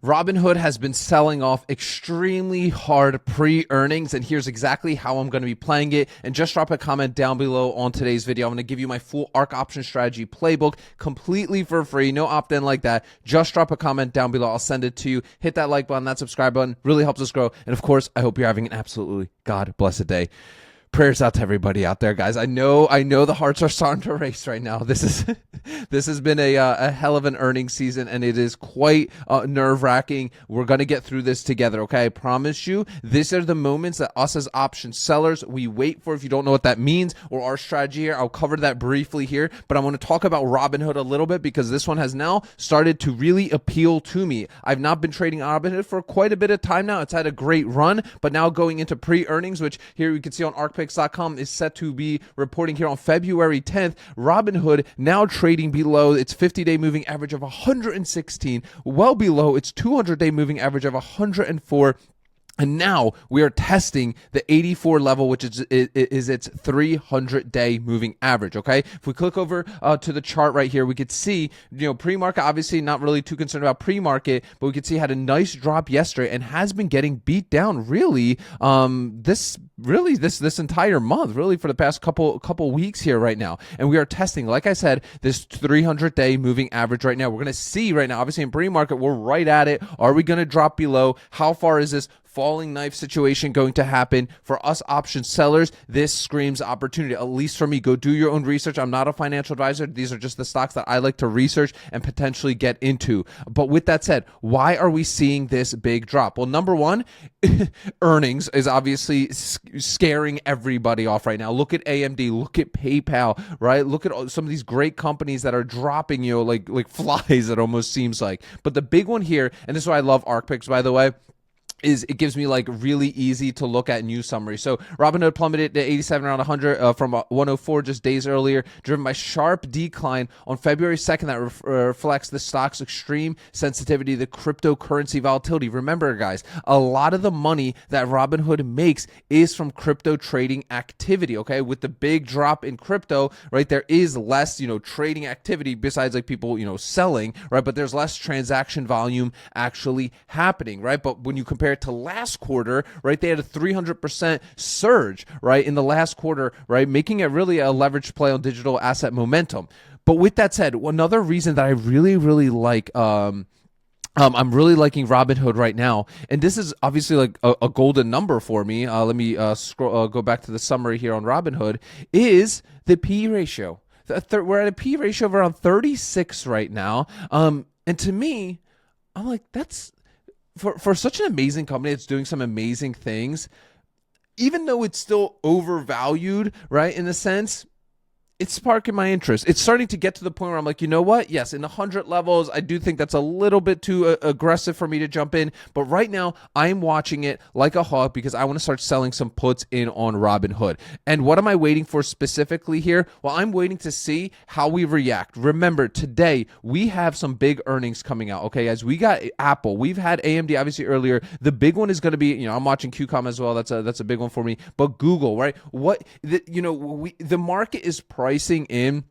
Robinhood has been selling off extremely hard pre-earnings, and here's exactly how I'm going to be playing it. And just drop a comment down below on today's video. I'm going to give you my full Ark Options Strategy playbook completely for free. No opt-in like that. Just drop a comment down below. I'll send it to you. Hit that like button, that subscribe button. Really helps us grow. And of course, I hope you're having an absolutely God-blessed day. Prayers out to everybody out there, guys. I know the hearts are starting to race right now. This has been a hell of an earnings season, and it is quite nerve-wracking. We're gonna get through this together, okay? I promise you. These are the moments that us as option sellers we wait for. If you don't know what that means or our strategy here, I'll cover that briefly here. But I want to talk about Robinhood a little bit because this one has now started to really appeal to me. I've not been trading Robinhood for quite a bit of time now. It's had a great run, but now going into pre-earnings, which here you can see on ArkPicks.com is set to be reporting here on February 10th. Robinhood now trading below its 50-day moving average of 116, well below its 200-day moving average of 104. And now we are testing the 84 level, which is its 300-day moving average, okay? If we click over to the chart right here, we could see, pre-market, obviously not really too concerned about pre-market, but we could see had a nice drop yesterday and has been getting beat down really this entire month, really for the past couple weeks here right now. And we are testing, like I said, this 300-day moving average right now. We're going to see right now, obviously in pre-market, we're right at it. Are we going to drop below? How far is this falling knife situation going to happen? For us option sellers, this screams opportunity, at least for me. Go do your own research. I'm not a financial advisor. These are just the stocks that I like to research and potentially get into. But with that said, why are we seeing this big drop? Well, number one, earnings is obviously scaring everybody off right now. Look at AMD, look at PayPal, right? Look at some of these great companies that are dropping, like flies, it almost seems like. But the big one here, and this is why I love ArkPicks, by the way, is it gives me like really easy to look at news summary. So Robinhood plummeted to 87 around 100 from 104 just days earlier, driven by sharp decline on February 2nd that reflects the stock's extreme sensitivity to cryptocurrency volatility. Remember, guys, a lot of the money that Robinhood makes is from crypto trading activity, okay? With the big drop in crypto, right, there is less, trading activity besides like people, selling, right? But there's less transaction volume actually happening, right? But when you compare to last quarter, right, they had a 300% surge, right, in the last quarter, right, making it really a leveraged play on digital asset momentum. But with that said, another reason that I really like, I'm really liking Robinhood right now, and this is obviously like a golden number for me. Let me go back to the summary here on Robinhood, is the P ratio. We're at a P ratio of around 36 right now, and to me, I'm like, that's for such an amazing company that's doing some amazing things, even though it's still overvalued, right, in a sense, it's sparking my interest. It's starting to get to the point where I'm like, you know what? Yes, in the 100 levels, I do think that's a little bit too aggressive for me to jump in. But right now, I'm watching it like a hawk because I want to start selling some puts in on Robinhood. And what am I waiting for specifically here? Well, I'm waiting to see how we react. Remember, today, we have some big earnings coming out, okay? As we got Apple, we've had AMD obviously earlier. The big one is going to be, I'm watching QCOM as well. That's a big one for me. But Google, right? The market is pricing in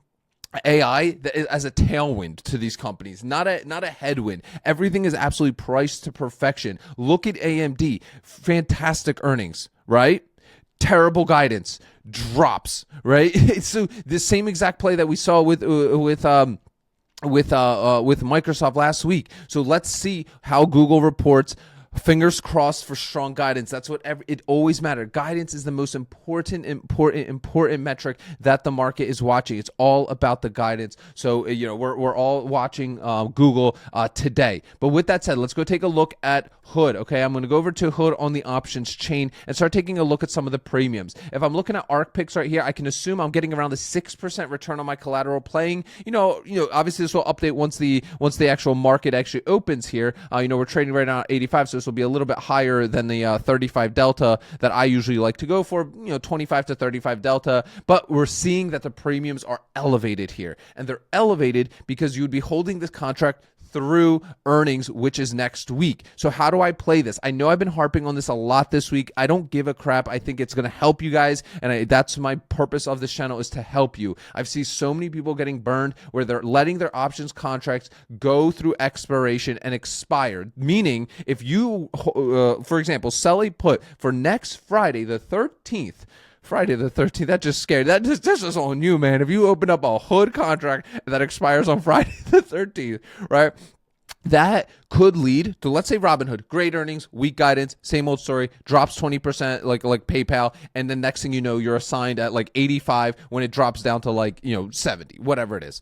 AI as a tailwind to these companies, not a headwind. Everything is absolutely priced to perfection. Look at AMD, fantastic earnings, right? Terrible guidance, drops, right? So the same exact play that we saw with Microsoft last week. So let's see how Google reports. Fingers crossed for strong guidance. That's what it always matters. Guidance is the most important metric that the market is watching. It's all about the guidance. So, we're all watching Google today. But with that said, let's go take a look at Hood. Okay, I'm going to go over to Hood on the options chain and start taking a look at some of the premiums. If I'm looking at Ark picks right here, I can assume I'm getting around the 6% return on my collateral playing. Obviously this will update once the actual market actually opens here. We're trading right now at 85, so this will be a little bit higher than the 35 delta that I usually like to go for, 25 to 35 delta. But we're seeing that the premiums are elevated here, and they're elevated because you would be holding this contract through earnings, which is next week. So how do I play this? I know I've been harping on this a lot this week. I don't give a crap. I think it's going to help you guys, and that's my purpose of this channel, is to help you. I've seen so many people getting burned where they're letting their options contracts go through expiration and expire. Meaning, if you, for example, sell a put for next Friday the 13th, that just scared. This is on you, man. If you open up a hood contract that expires on Friday the 13th, right? That could lead to, let's say, Robinhood, great earnings, weak guidance, same old story, drops 20% like PayPal, and then next thing you know, you're assigned at like 85 when it drops down to like, 70, whatever it is,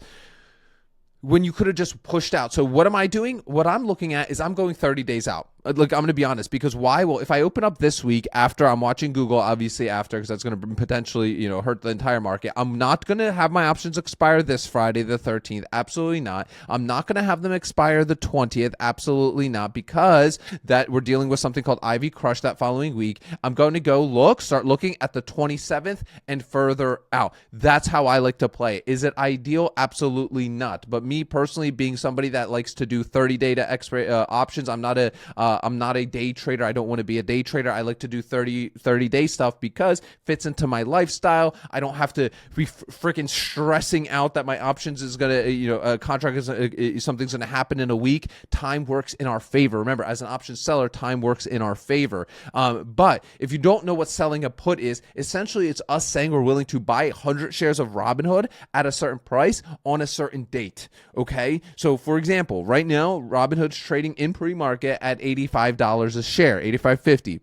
when you could have just pushed out. So what am I doing? What I'm looking at is I'm going 30 days out. Look, I'm going to be honest, because why? Well, if I open up this week after I'm watching Google, obviously after, because that's going to potentially, hurt the entire market. I'm not going to have my options expire this Friday, the 13th. Absolutely not. I'm not going to have them expire the 20th. Absolutely not, because that we're dealing with something called Ivy Crush that following week. I'm going to start looking at the 27th and further out. That's how I like to play. Is it ideal? Absolutely not. But me personally, being somebody that likes to do 30-day to expiry options, I'm not a day trader. I don't want to be a day trader. I like to do 30-day stuff because it fits into my lifestyle. I don't have to be freaking stressing out that my options is going to, a contract is something's going to happen in a week. Time works in our favor. Remember, as an option seller, time works in our favor. But if you don't know what selling a put is, essentially it's us saying we're willing to buy 100 shares of Robinhood at a certain price on a certain date. Okay. So for example, right now, Robinhood's trading in pre-market at $85 a share, $85.50.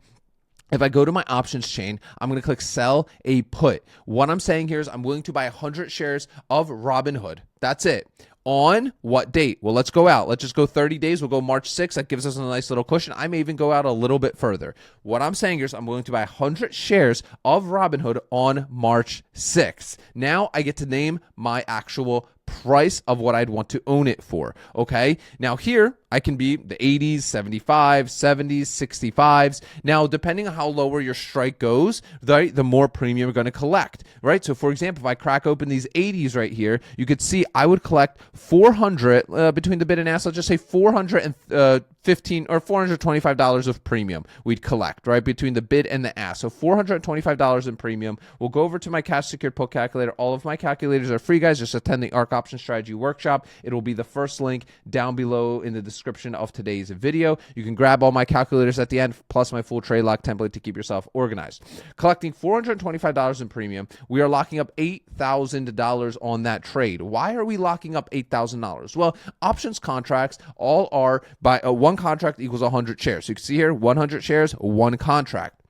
If I go to my options chain, I'm going to click sell a put. What I'm saying here is I'm willing to buy 100 shares of Robinhood. That's it. On what date? Well, let's go out. Let's just go 30 days. We'll go March 6th. That gives us a nice little cushion. I may even go out a little bit further. What I'm saying is I'm willing to buy 100 shares of Robinhood on March 6th. Now I get to name my actual price of what I'd want to own it for. Okay. Now here I can be the 80s, 75s, 70s, 65s. Now, depending on how lower your strike goes, right, the more premium you're going to collect, right? So for example, if I crack open these 80s right here, you could see I would collect 400 between the bid and ask. Let's just say 415 or $425 of premium we'd collect, right, between the bid and the ask. So $425 in premium. We'll go over to my cash secured put calculator. All of my calculators are free, guys. Just attend the Ark Options Strategy workshop. It will be the first link down below in the description of today's video. You can grab all my calculators at the end, plus my full trade lock template to keep yourself organized. Collecting $425 in premium, we are locking up $8,000 on that trade. Why are we locking up $8,000? Well, options contracts all are by one contract equals 100 shares. So you can see here, 100 shares, one contract.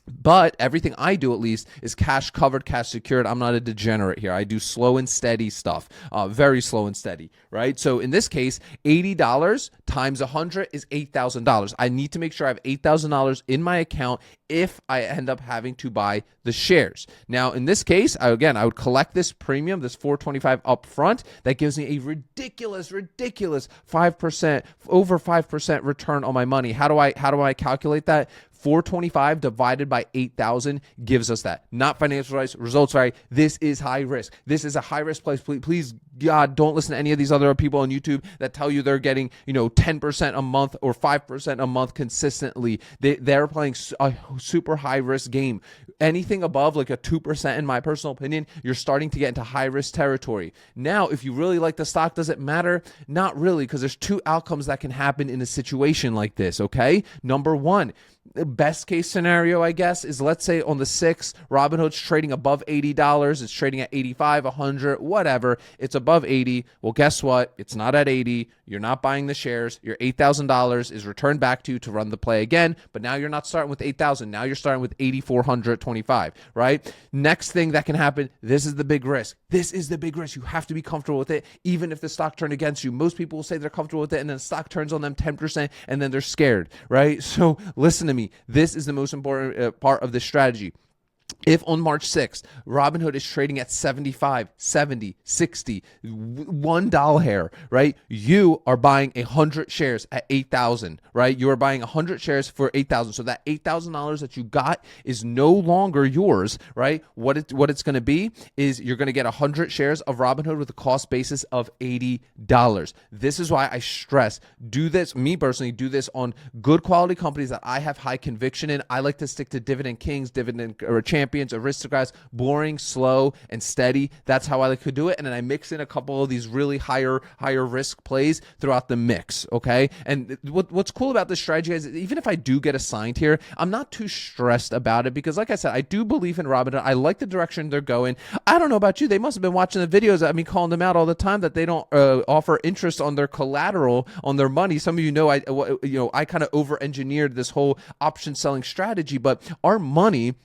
But everything I do, at least, is cash covered, cash secured. I'm not a degenerate here. I do slow and steady stuff, very slow and steady, right? So in this case, $80 times 100 is $8,000. I need to make sure I have $8,000 in my account if I end up having to buy the shares. Now, in this case, I would collect this premium, this $425 up front. That gives me a ridiculous 5%, over 5% return on my money. How do I calculate that? 425 divided by 8,000 gives us that. Not financial advice, results right. This is high risk. This is a high risk place. Please, God, don't listen to any of these other people on YouTube that tell you they're getting, 10% a month or 5% a month consistently. They're playing a super high risk game. Anything above like a 2%, in my personal opinion, you're starting to get into high risk territory. Now, if you really like the stock, does it matter? Not really, because there's two outcomes that can happen in a situation like this, okay? Number one, the best case scenario, I guess, is let's say on the 6th, Robinhood's trading above $80. It's trading at 85, 100, whatever. It's above 80. Well, guess what? It's not at 80. You're not buying the shares. Your $8,000 is returned back to you to run the play again. But now you're not starting with 8,000. Now you're starting with 8,425, right? Next thing that can happen, this is the big risk. This is the big risk. You have to be comfortable with it, even if the stock turned against you. Most people will say they're comfortable with it, and then the stock turns on them 10%, and then they're scared, right? So listen to me. This is the most important part of this strategy. If on March 6th, Robinhood is trading at 75, 70, 60, $1 hair, right? You are buying 100 shares at 8,000, right? You are buying 100 shares for 8,000. So that $8,000 that you got is no longer yours, right? What it's going to be is you're going to get 100 shares of Robinhood with a cost basis of $80. This is why I stress, do this, me personally, do this on good quality companies that I have high conviction in. I like to stick to dividend kings, dividend or champions, aristocrats, boring, slow, and steady. That's how I like to do it. And then I mix in a couple of these really higher risk plays throughout the mix. Okay. And what's cool about this strategy is even if I do get assigned here, I'm not too stressed about it because, like I said, I do believe in Robinhood. I like the direction they're going. I don't know about you. They must have been watching the videos. I mean, calling them out all the time that they don't offer interest on their collateral, on their money. Some of you know, I kind of over-engineered this whole option selling strategy, but our money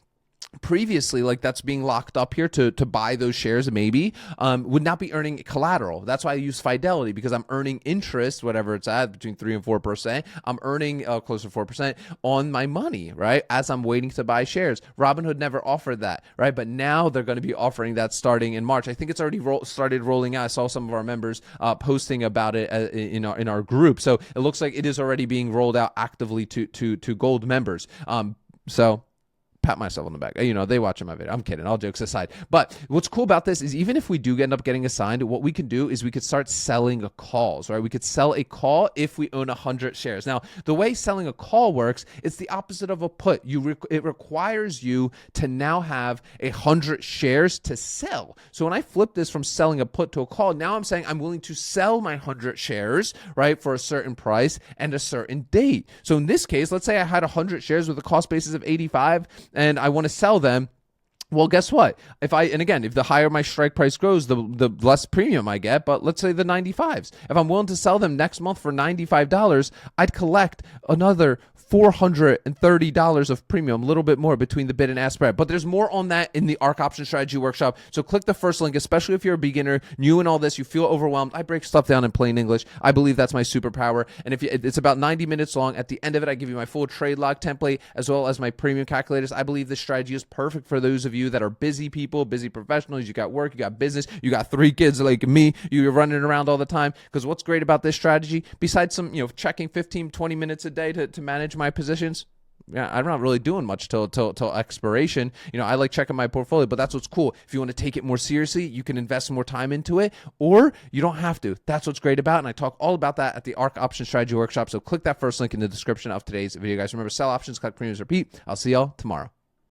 previously, like that's being locked up here to buy those shares maybe, would not be earning collateral. That's why I use Fidelity, because I'm earning interest, whatever it's at, between 3 and 4%. I'm earning close to 4% on my money, right, as I'm waiting to buy shares. Robinhood never offered that, right? But now they're going to be offering that starting in March. I think it's already started rolling out. I saw some of our members posting about it in our group. So it looks like it is already being rolled out actively to gold members. So pat myself on the back. They watch my video. I'm kidding. All jokes aside. But what's cool about this is even if we do end up getting assigned, what we can do is we could start selling calls, right? We could sell a call if we own 100 shares. Now, the way selling a call works, it's the opposite of a put. It requires you to now have 100 shares to sell. So when I flip this from selling a put to a call, now I'm saying I'm willing to sell my 100 shares, right, for a certain price and a certain date. So in this case, let's say I had 100 shares with a cost basis of 85 and I want to sell them. Well, guess what? If the higher my strike price grows, the less premium I get. But let's say the 95s. If I'm willing to sell them next month for $95, I'd collect another $430 of premium, a little bit more between the bid and ask spread. But there's more on that in the Ark Options Strategy workshop. So click the first link, especially if you're a beginner, new in all this, you feel overwhelmed. I break stuff down in plain English. I believe that's my superpower. And it's about 90 minutes long. At the end of it, I give you my full trade log template as well as my premium calculators. I believe this strategy is perfect for those of you that are busy people, busy professionals. You got work, you got business, you got 3 kids like me, you're running around all the time. Because what's great about this strategy, besides some checking 15, 20 minutes a day to manage my positions, I'm not really doing much till expiration. I like checking my portfolio, but that's what's cool. If you want to take it more seriously, you can invest more time into it, or you don't have to. That's what's great about it, and I talk all about that at the Ark Options Strategy workshop. So click that first link in the description of today's video, guys. Remember, sell options, collect premiums, repeat. I'll see y'all tomorrow.